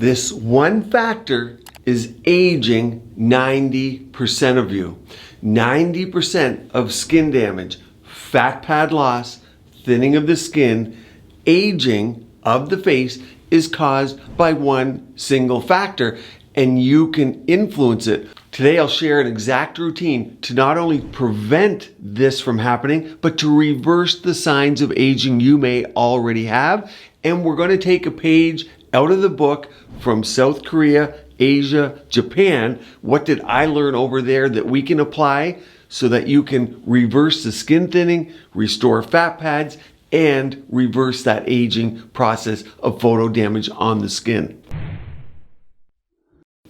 This one factor is aging 90% of you. 90% of skin damage, fat pad loss, thinning of the skin, aging of the face is caused by one single factor, and you can influence it. Today I'll share an exact routine to not only prevent this from happening, but to reverse the signs of aging you may already have. And we're going to take a page out of the book from South Korea, Asia, Japan. What did I learn over there that we can apply so that you can reverse the skin thinning, restore fat pads, and reverse that aging process of photo damage on the skin.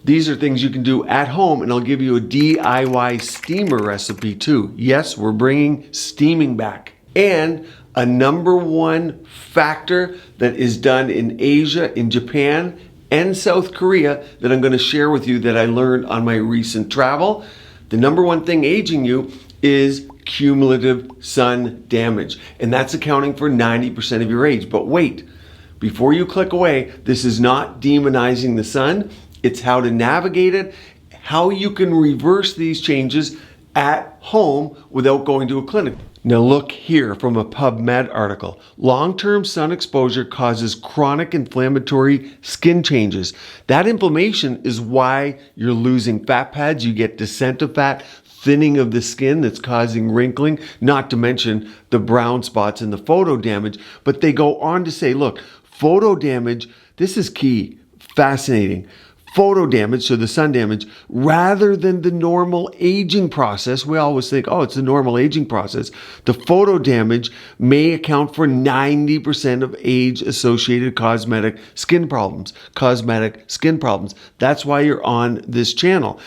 These are things you can do at home, and I'll give you a DIY steamer recipe too. Yes, we're bringing steaming back. And a number one factor that is done in Asia, in Japan, and South Korea that I'm going to share with you that I learned on my recent travel. The number one thing aging you is cumulative sun damage, and that's accounting for 90% of your age. But wait, before you click away, this is not demonizing the sun. It's how to navigate it, how you can reverse these changes at home without going to a clinic. Now look here from a PubMed article. Long-term sun exposure causes chronic inflammatory skin changes. That inflammation is why you're losing fat pads. You get descent of fat, thinning of the skin that's causing wrinkling, not to mention the brown spots and the photo damage. But they go on to say, look, photo damage, this is key, fascinating. Photo damage, so the sun damage, rather than the normal aging process. We always think, oh, it's the normal aging process. The photo damage may account for 90% of age-associated cosmetic skin problems. That's why you're on this channel.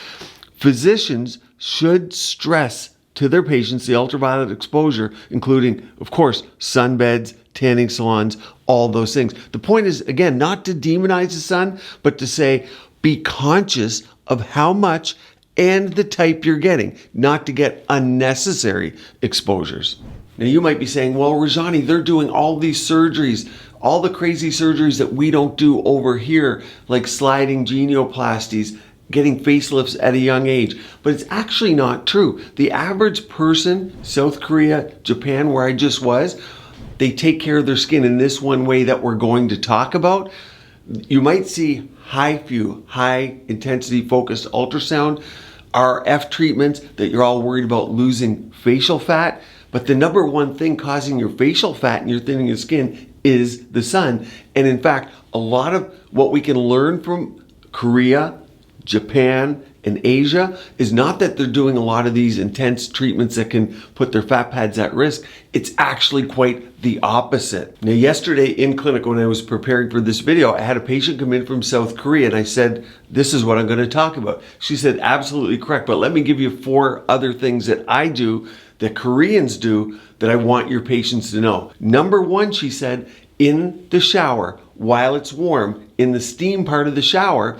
Physicians should stress to their patients the ultraviolet exposure, including, of course, sunbeds, tanning salons, all those things. The point is, again, not to demonize the sun, but to say, be conscious of how much and the type you're getting, not to get unnecessary exposures. Now you might be saying, well, Rajani, they're doing all these surgeries, all the crazy surgeries that we don't do over here, like sliding genioplasties, getting facelifts at a young age. But it's actually not true. The average person, South Korea, Japan, where I just was, they take care of their skin in this one way that we're going to talk about. You might see high intensity focused ultrasound, RF treatments that you're all worried about losing facial fat. But the number one thing causing your facial fat and your thinning of skin is the sun. And in fact, a lot of what we can learn from Korea, Japan, and Asia is not that they're doing a lot of these intense treatments that can put their fat pads at risk. It's actually quite the opposite. Now, yesterday in clinic, when I was preparing for this video, I had a patient come in from South Korea, and I said, this is what I'm going to talk about. She said, absolutely correct, but let me give you 4 other things that I do that Koreans do that I want your patients to know. Number 1, she said, in the shower, while it's warm, in the steam part of the shower,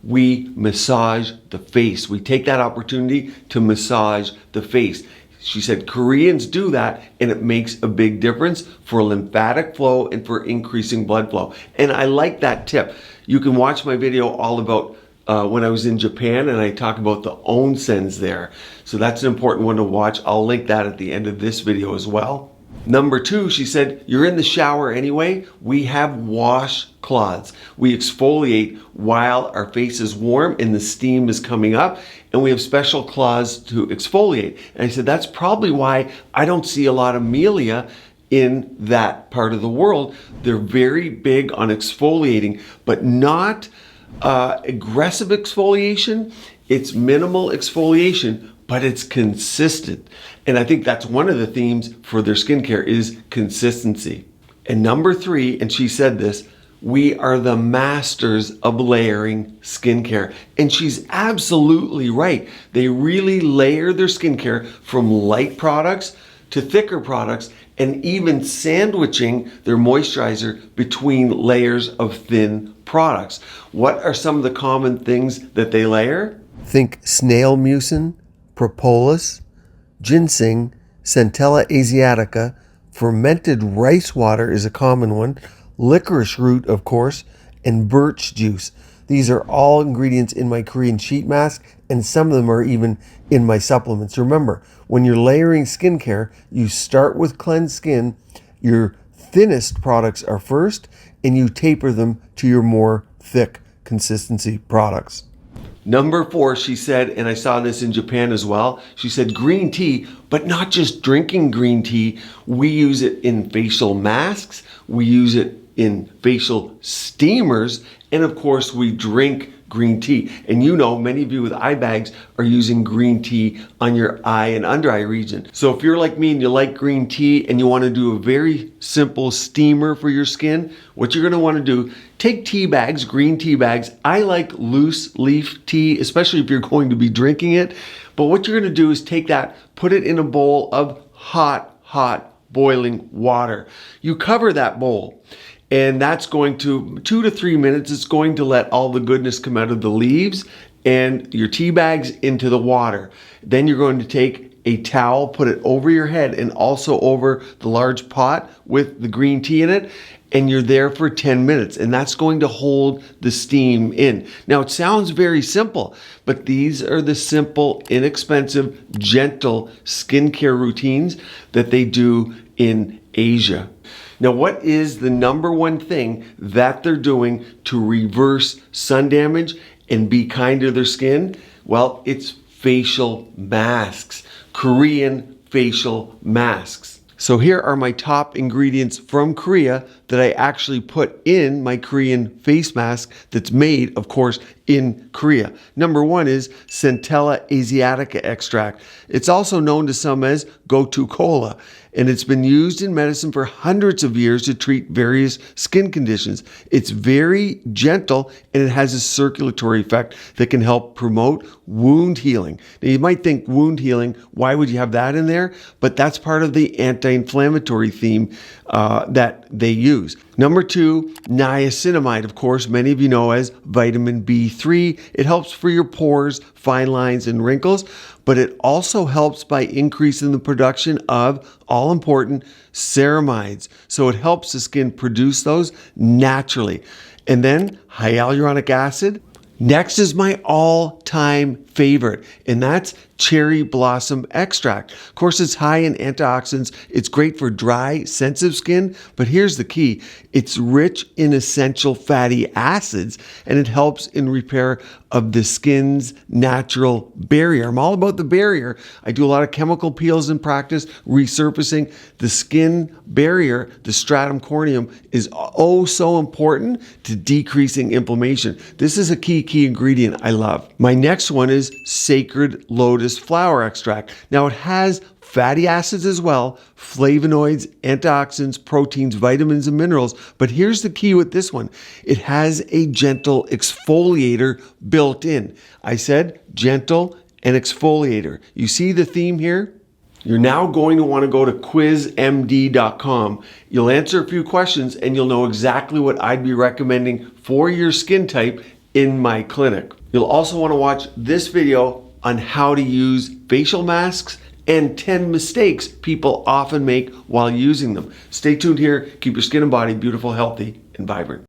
we massage the face. We take that opportunity to massage the face. She said Koreans do that, and it makes a big difference for lymphatic flow and for increasing blood flow. And I like that tip. You can watch my video all about when I was in Japan, and I talk about the onsens there. So that's an important one to watch. I'll link that at the end of this video as well. Number 2, she said, you're in the shower anyway. We have washcloths. We exfoliate while our face is warm and the steam is coming up, and we have special cloths to exfoliate. And I said, that's probably why I don't see a lot of melia in that part of the world. They're very big on exfoliating, but not aggressive exfoliation. It's minimal exfoliation, but it's consistent. And I think that's one of the themes for their skincare is consistency. And number 3, and she said this, we are the masters of layering skincare. And she's absolutely right. They really layer their skincare from light products to thicker products, and even sandwiching their moisturizer between layers of thin products. What are some of the common things that they layer? Think snail mucin, propolis, ginseng, Centella asiatica, fermented rice water is a common one, licorice root, of course, and birch juice. These are all ingredients in my Korean sheet mask, and some of them are even in my supplements. Remember, when you're layering skincare, you start with cleansed skin. Your thinnest products are first, and you taper them to your more thick consistency products. Number 4, she said, and I saw this in Japan as well, she said green tea, but not just drinking green tea. We use it in facial masks, we use it in facial steamers, and of course we drink green tea. And you know, many of you with eye bags are using green tea on your eye and under eye region. So if you're like me and you like green tea and you want to do a very simple steamer for your skin, what you're going to want to do, take tea bags, green tea bags. I like loose leaf tea, especially if you're going to be drinking it. But what you're going to do is take that, put it in a bowl of hot boiling water. You cover that bowl, and that's going to 2 to 3 minutes. It's going to let all the goodness come out of the leaves and your tea bags into the water. Then you're going to take a towel, put it over your head and also over the large pot with the green tea in it. And you're there for 10 minutes, and that's going to hold the steam in. Now, it sounds very simple, but these are the simple, inexpensive, gentle skincare routines that they do in Asia. Now, what is the number one thing that they're doing to reverse sun damage and be kind to their skin? Well, it's facial masks, Korean facial masks. So here are my top ingredients from Korea that I actually put in my Korean face mask that's made, of course, in Korea. Number 1 is Centella asiatica extract. It's also known to some as Gotu Kola, and it's been used in medicine for hundreds of years to treat various skin conditions. It's very gentle, and it has a circulatory effect that can help promote wound healing. Now, you might think wound healing, why would you have that in there? But that's part of the anti-inflammatory theme that they use. Number 2, niacinamide, of course, many of you know as vitamin B3. It helps for your pores, fine lines, and wrinkles, but it also helps by increasing the production of all important ceramides. So it helps the skin produce those naturally. And then hyaluronic acid. Next is my all-time favorite, and that's cherry blossom extract. Of course, it's high in antioxidants. It's great for dry, sensitive skin, but here's the key. It's rich in essential fatty acids, and it helps in repair of the skin's natural barrier. I'm all about the barrier. I do a lot of chemical peels in practice, resurfacing. The skin barrier, the stratum corneum, is oh so important to decreasing inflammation. This is a key ingredient I love. My next one is sacred lotus flower extract. Now it has fatty acids as well, flavonoids, antioxidants, proteins, vitamins, and minerals. But here's the key with this one. It has a gentle exfoliator built in. I said gentle and exfoliator. You see the theme here? You're now going to want to go to quizmd.com. You'll answer a few questions and you'll know exactly what I'd be recommending for your skin type in my clinic. You'll also want to watch this video on how to use facial masks and 10 mistakes people often make while using them. Stay tuned here. Keep your skin and body beautiful, healthy, and vibrant.